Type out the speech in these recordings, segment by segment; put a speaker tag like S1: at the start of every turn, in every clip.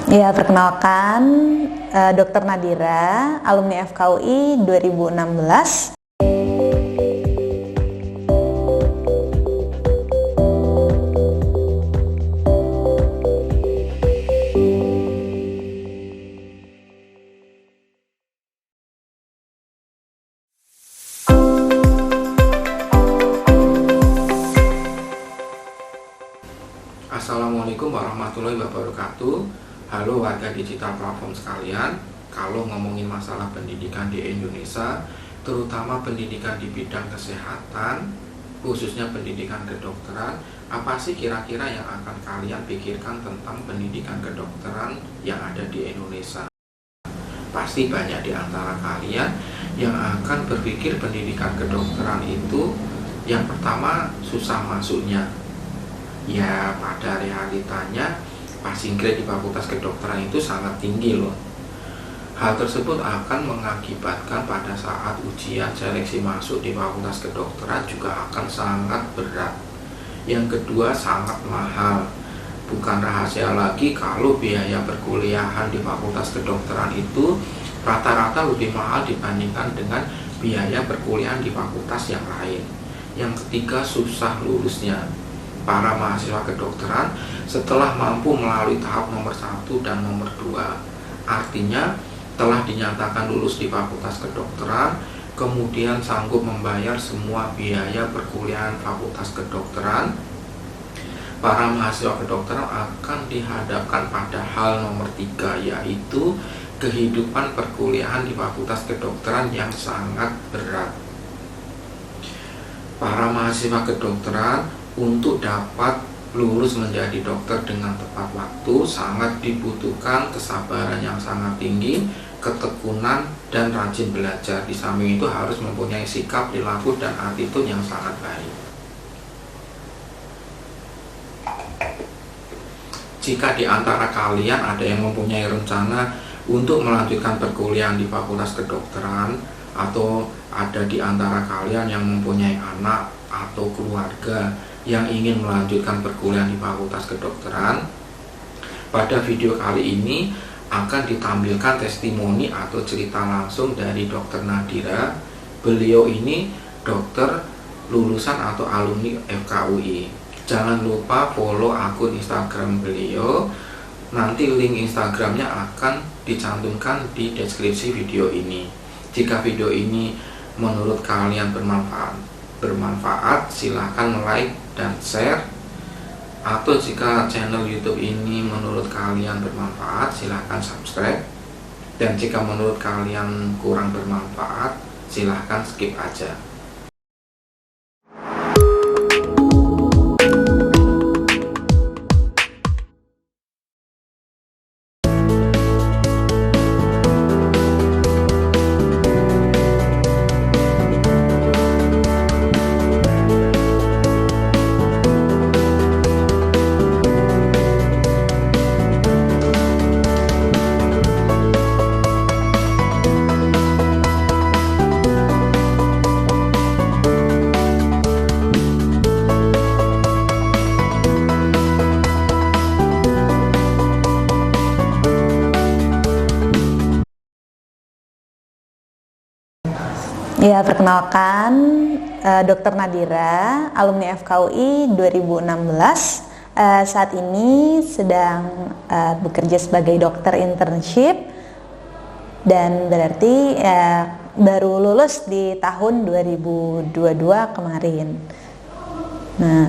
S1: Ya, perkenalkan, Dr. Nadira, alumni FKUI 2016.
S2: Assalamualaikum warahmatullahi wabarakatuh. Halo warga digital platform sekalian. Kalau ngomongin masalah pendidikan di Indonesia, terutama pendidikan di bidang kesehatan, khususnya pendidikan kedokteran, apa sih kira-kira yang akan kalian pikirkan tentang pendidikan kedokteran yang ada di Indonesia? Pasti banyak di antara kalian yang akan berpikir pendidikan kedokteran itu yang pertama susah masuknya. Ya, pada realitanya passing grade di Fakultas Kedokteran itu sangat tinggi loh. Hal tersebut akan mengakibatkan pada saat ujian seleksi masuk di Fakultas Kedokteran juga akan sangat berat. Yang kedua, sangat mahal. Bukan rahasia lagi kalau biaya perkuliahan di Fakultas Kedokteran itu rata-rata lebih mahal dibandingkan dengan biaya perkuliahan di fakultas yang lain. Yang ketiga, susah lulusnya. Para mahasiswa kedokteran setelah mampu melalui tahap nomor 1 dan nomor 2, artinya telah dinyatakan lulus di Fakultas Kedokteran, kemudian sanggup membayar semua biaya perkuliahan Fakultas Kedokteran, para mahasiswa kedokteran akan dihadapkan pada hal nomor 3, yaitu kehidupan perkuliahan di Fakultas Kedokteran yang sangat berat. Para mahasiswa kedokteran untuk dapat lulus menjadi dokter dengan tepat waktu sangat dibutuhkan kesabaran yang sangat tinggi, ketekunan, dan rajin belajar. Di samping itu harus mempunyai sikap, perilaku, dan attitude yang sangat baik. Jika di antara kalian ada yang mempunyai rencana untuk melanjutkan perkuliahan di Fakultas Kedokteran, atau ada di antara kalian yang mempunyai anak atau keluarga yang ingin melanjutkan perkuliahan di Fakultas Kedokteran, pada video kali ini akan ditampilkan testimoni atau cerita langsung dari Dr. Nadira. Beliau ini dokter lulusan atau alumni FKUI. Jangan lupa follow akun Instagram beliau. Nanti link Instagramnya akan dicantumkan di deskripsi video ini. Jika video ini menurut kalian bermanfaat, silahkan like dan share. Atau jika channel YouTube ini menurut kalian bermanfaat, silahkan subscribe. Dan jika menurut kalian kurang bermanfaat, silahkan skip aja.
S1: Ya, perkenalkan, Dr. Nadira, alumni FKUI 2016. Saat ini sedang bekerja sebagai dokter internship dan berarti baru lulus di tahun 2022 kemarin. Nah,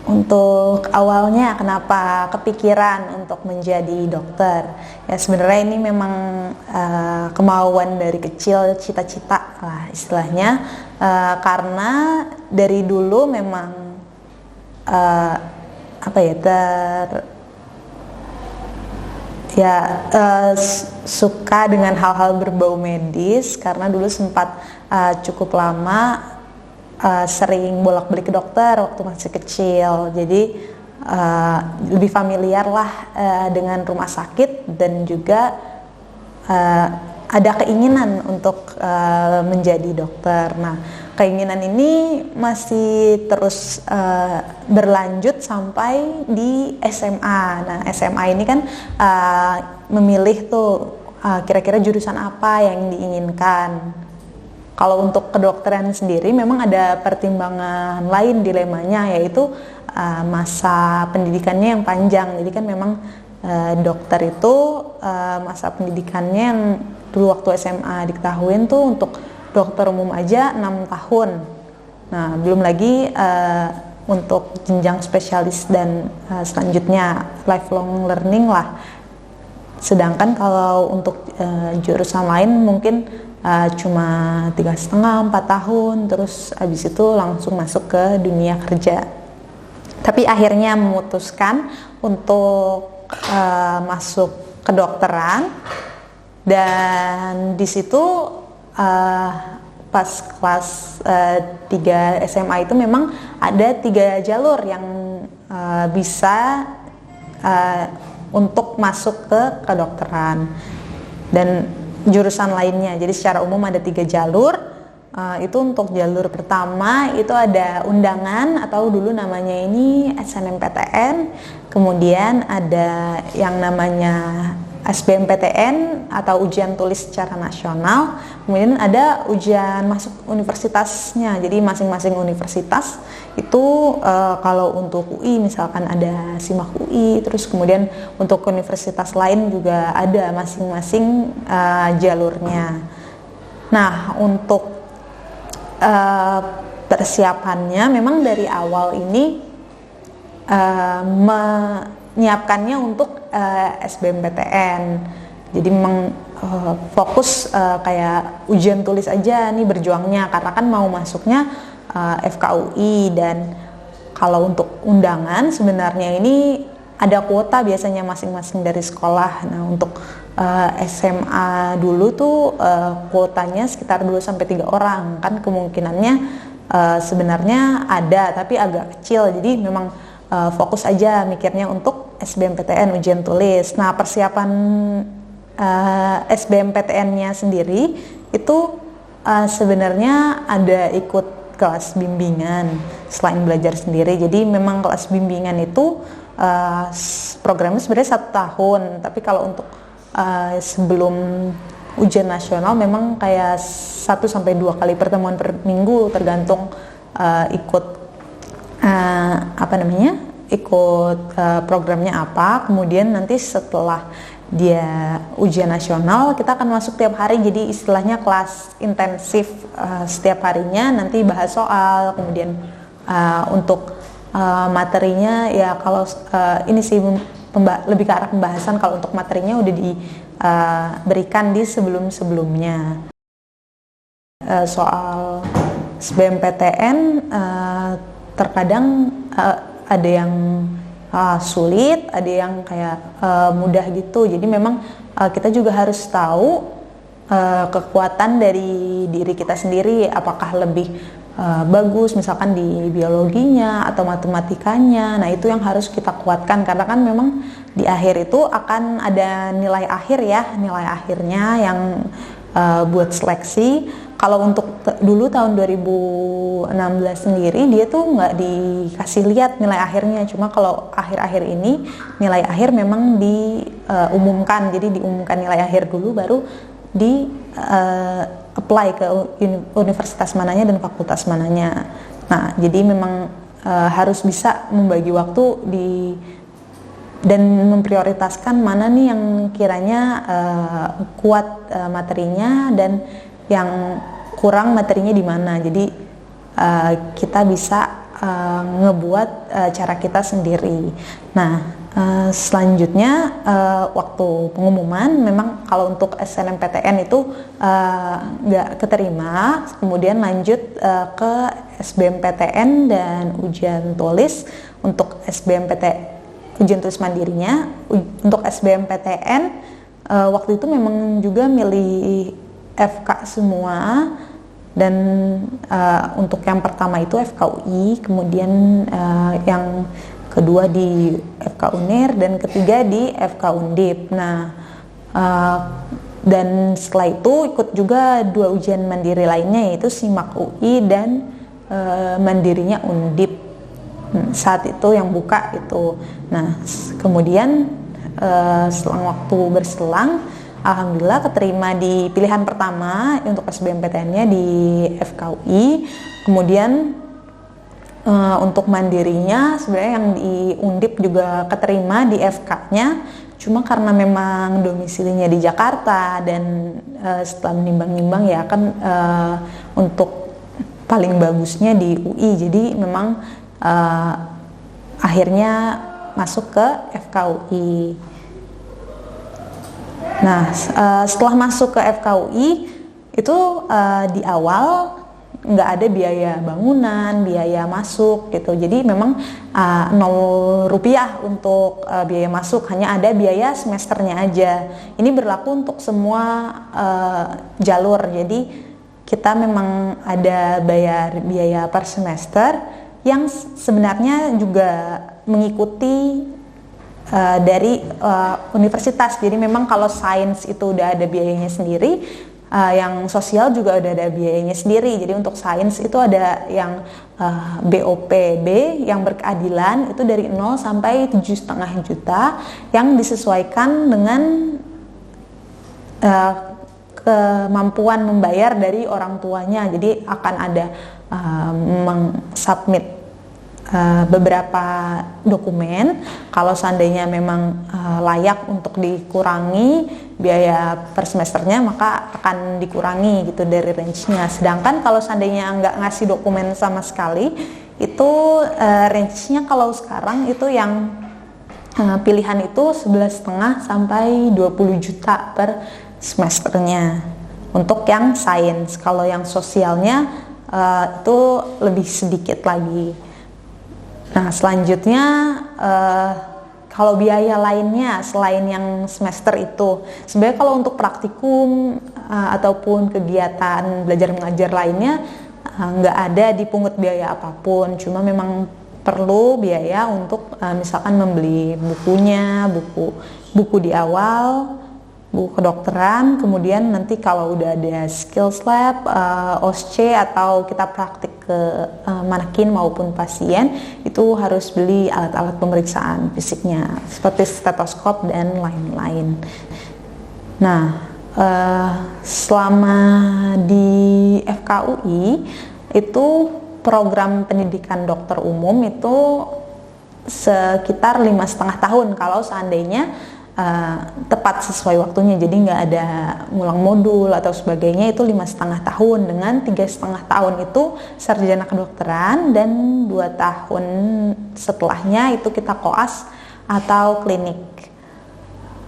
S1: untuk awalnya kenapa kepikiran untuk menjadi dokter? Ya sebenarnya ini memang kemauan dari kecil, cita-cita lah istilahnya, karena dari dulu memang suka dengan hal-hal berbau medis, karena dulu sempat cukup lama sering bolak-balik ke dokter waktu masih kecil. Jadi lebih familiar lah dengan rumah sakit, dan juga ada keinginan untuk menjadi dokter. Nah, keinginan ini masih terus berlanjut sampai di SMA. Nah, SMA ini kan memilih tuh kira-kira jurusan apa yang diinginkan. Kalau untuk kedokteran sendiri memang ada pertimbangan lain dilemanya, yaitu masa pendidikannya yang panjang. Jadi kan memang dokter itu masa pendidikannya yang dulu waktu SMA diketahuin tuh untuk dokter umum aja 6 tahun. Nah, belum lagi untuk jenjang spesialis dan selanjutnya lifelong learning lah. Sedangkan kalau untuk jurusan lain mungkin cuma 3,5-4 tahun, terus habis itu langsung masuk ke dunia kerja. Tapi akhirnya memutuskan untuk masuk kedokteran, dan di situ pas kelas 3 SMA itu memang ada 3 jalur yang bisa untuk masuk ke kedokteran dan jurusan lainnya. Jadi secara umum ada 3 jalur. Itu untuk jalur pertama itu ada undangan atau dulu namanya ini SNMPTN, kemudian ada yang namanya SBMPTN atau ujian tulis secara nasional, kemudian ada ujian masuk universitasnya. Jadi masing-masing universitas itu kalau untuk UI misalkan ada SIMAK UI, terus kemudian untuk universitas lain juga ada masing-masing jalurnya. Nah, untuk persiapannya memang dari awal ini menyiapkannya untuk SBMPTN. Jadi memang fokus kayak ujian tulis aja nih berjuangnya, karena kan mau masuknya FKUI. Dan kalau untuk undangan sebenarnya ini ada kuota biasanya masing-masing dari sekolah. Nah, untuk SMA dulu tuh kuotanya sekitar 2-3 orang, kan kemungkinannya sebenarnya ada tapi agak kecil. Jadi memang fokus aja mikirnya untuk SBMPTN ujian tulis. Nah, persiapan SBMPTN-nya sendiri itu sebenarnya ada ikut kelas bimbingan selain belajar sendiri. Jadi memang kelas bimbingan itu programnya sebenarnya 1 tahun, tapi kalau untuk sebelum ujian nasional memang kayak 1-2 kali pertemuan per minggu, tergantung ikut ikut programnya apa. Kemudian nanti setelah dia ujian nasional kita akan masuk tiap hari, jadi istilahnya kelas intensif. Setiap harinya nanti bahas soal, kemudian untuk materinya ya kalau ini sih lebih ke arah pembahasan. Kalau untuk materinya udah diberikan di sebelum-sebelumnya. Soal SBMPTN terkadang ada yang sulit, ada yang kayak mudah gitu. Jadi memang kita juga harus tahu kekuatan dari diri kita sendiri, apakah lebih bagus misalkan di biologinya atau matematikanya. Nah, itu yang harus kita kuatkan, karena kan memang di akhir itu akan ada nilai akhir ya, nilai akhirnya yang buat seleksi. Kalau untuk dulu tahun 2016 sendiri dia tuh nggak dikasih lihat nilai akhirnya, cuma kalau akhir-akhir ini nilai akhir memang diumumkan. Jadi diumumkan nilai akhir dulu, baru di apply ke universitas mananya dan fakultas mananya. Nah, jadi memang harus bisa membagi waktu dan memprioritaskan mana nih yang kiranya kuat materinya dan yang kurang materinya di mana. Jadi kita bisa ngebuat cara kita sendiri. Nah, selanjutnya waktu pengumuman memang kalau untuk SNMPTN itu nggak keterima, kemudian lanjut ke SBMPTN dan ujian tulis. Untuk ujian tulis mandirinya, untuk SBMPTN waktu itu memang juga milih FK semua. Dan untuk yang pertama itu FKUI, kemudian yang kedua di FK UNIR, dan ketiga di FK Undip. Nah, Dan setelah itu ikut juga 2 ujian mandiri lainnya, yaitu SIMAK UI dan mandirinya Undip. Saat itu yang buka itu. Nah, kemudian selang waktu berselang, alhamdulillah keterima di pilihan pertama untuk SBMPTN-nya di FKUI. Kemudian untuk mandirinya sebenarnya yang di Undip juga keterima di FK-nya, cuma karena memang domisilinya di Jakarta dan setelah menimbang-nimbang ya kan untuk paling bagusnya di UI, jadi memang akhirnya masuk ke FKUI. Nah, setelah masuk ke FKUI itu di awal nggak ada biaya bangunan, biaya masuk gitu. Jadi memang 0 rupiah untuk biaya masuk, hanya ada biaya semesternya aja. Ini berlaku untuk semua jalur. Jadi kita memang ada bayar biaya per semester yang sebenarnya juga mengikuti dari universitas. Jadi memang kalau sains itu udah ada biayanya sendiri, yang sosial juga udah ada biayanya sendiri. Jadi untuk sains itu ada yang BOPB yang berkeadilan itu dari 0 sampai 7,5 juta yang disesuaikan dengan kemampuan membayar dari orang tuanya. Jadi akan ada submit beberapa dokumen. Kalau seandainya memang layak untuk dikurangi biaya per semesternya, maka akan dikurangi gitu dari range-nya. Sedangkan kalau seandainya nggak ngasih dokumen sama sekali, itu range-nya kalau sekarang itu yang pilihan itu 11,5 sampai 20 juta per semesternya untuk yang sains. Kalau yang sosialnya itu lebih sedikit lagi. Nah, selanjutnya kalau biaya lainnya selain yang semester itu, sebenarnya kalau untuk praktikum ataupun kegiatan belajar mengajar lainnya nggak ada dipungut biaya apapun, cuma memang perlu biaya untuk misalkan membeli bukunya, buku di awal, buku kedokteran, kemudian nanti kalau udah ada skills lab, OSCE atau kita praktik ke manekin maupun pasien, itu harus beli alat-alat pemeriksaan fisiknya seperti stetoskop dan lain-lain. Nah, selama di FKUI itu program pendidikan dokter umum itu sekitar 5,5 tahun kalau seandainya tepat sesuai waktunya. Jadi nggak ada ngulang modul atau sebagainya. Itu 5,5 tahun. Dengan 3,5 tahun itu sarjana kedokteran, dan 2 tahun setelahnya itu kita koas atau klinik.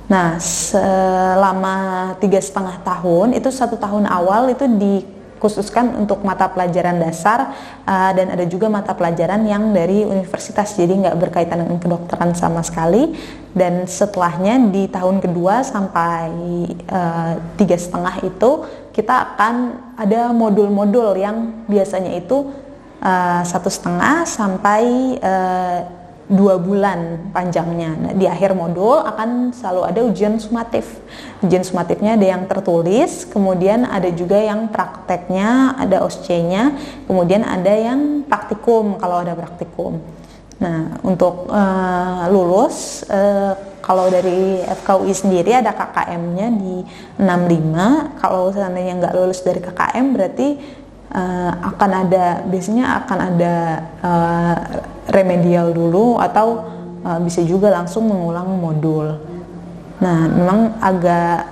S1: Nah, selama 3,5 tahun itu 1 tahun awal itu dikhususkan untuk mata pelajaran dasar, dan ada juga mata pelajaran yang dari universitas, jadi nggak berkaitan dengan kedokteran sama sekali. Dan setelahnya di tahun kedua sampai 3,5 itu kita akan ada modul-modul yang biasanya itu 1,5 sampai 2 bulan panjangnya. Nah, di akhir modul akan selalu ada ujian sumatif. Ujian sumatifnya ada yang tertulis, kemudian ada juga yang prakteknya, ada OSCE-nya, kemudian ada yang praktikum kalau ada praktikum. Nah, untuk lulus, kalau dari FKUI sendiri ada KKM-nya di 65. Kalau seandainya nggak lulus dari KKM berarti biasanya akan ada remedial dulu, atau bisa juga langsung mengulang modul. Nah, memang agak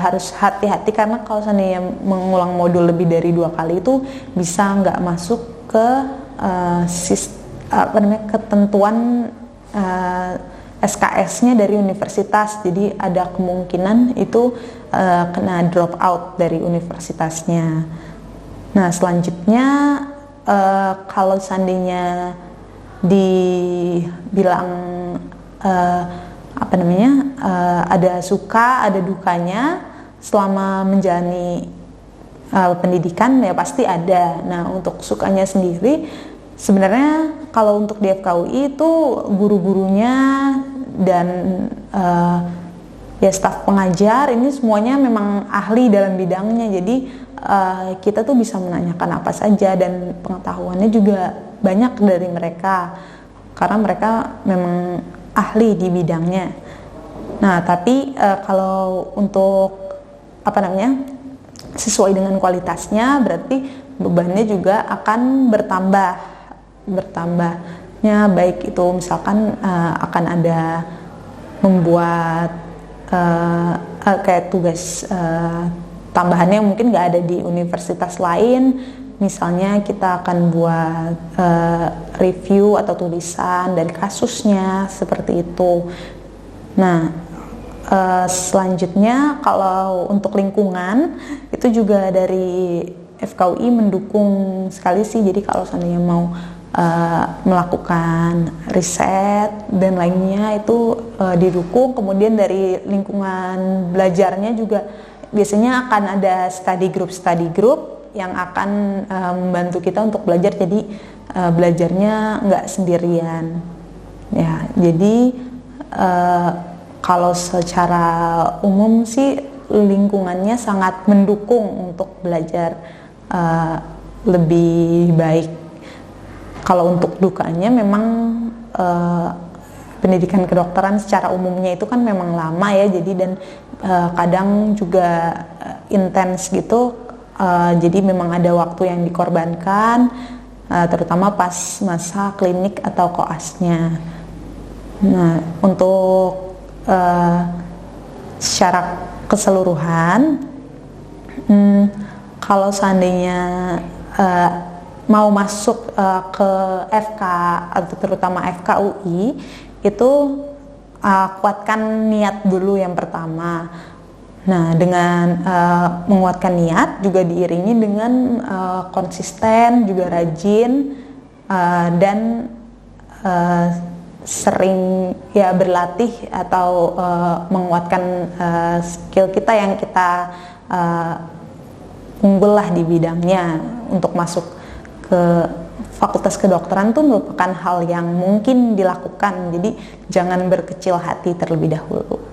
S1: harus hati-hati karena kalau seandainya mengulang modul lebih dari 2 kali itu bisa nggak masuk ke ketentuan SKS-nya dari universitas. Jadi ada kemungkinan itu kena drop out dari universitasnya. Nah, selanjutnya kalau seandainya dibilang ada suka ada dukanya selama menjalani pendidikan, ya pasti ada. Nah, untuk sukanya sendiri sebenarnya kalau untuk di FKUI itu guru-gurunya dan ya staf pengajar ini semuanya memang ahli dalam bidangnya, jadi kita tuh bisa menanyakan apa saja dan pengetahuannya juga banyak dari mereka karena mereka memang ahli di bidangnya. Nah, tapi kalau untuk sesuai dengan kualitasnya, berarti bebannya juga akan bertambahnya, baik itu misalkan akan ada membuat kayak tugas tambahannya yang mungkin nggak ada di universitas lain. Misalnya kita akan buat review atau tulisan dari kasusnya seperti itu. Nah, selanjutnya kalau untuk lingkungan itu juga dari FKUI mendukung sekali sih. Jadi kalau seandainya mau melakukan riset dan lainnya itu didukung. Kemudian dari lingkungan belajarnya juga biasanya akan ada study group yang akan membantu kita untuk belajar, jadi belajarnya nggak sendirian ya. Jadi kalau secara umum sih lingkungannya sangat mendukung untuk belajar lebih baik. Kalau untuk dukanya memang pendidikan kedokteran secara umumnya itu kan memang lama ya, jadi dan kadang juga intens gitu, jadi memang ada waktu yang dikorbankan, terutama pas masa klinik atau koasnya. Nah, untuk secara keseluruhan, kalau seandainya mau masuk ke FK atau terutama FKUI itu kuatkan niat dulu yang pertama. Nah, dengan menguatkan niat juga diiringi dengan konsisten, juga rajin dan sering ya berlatih atau menguatkan skill kita yang kita unggul lah di bidangnya. Untuk masuk ke fakultas kedokteran tuh merupakan hal yang mungkin dilakukan, jadi jangan berkecil hati terlebih dahulu.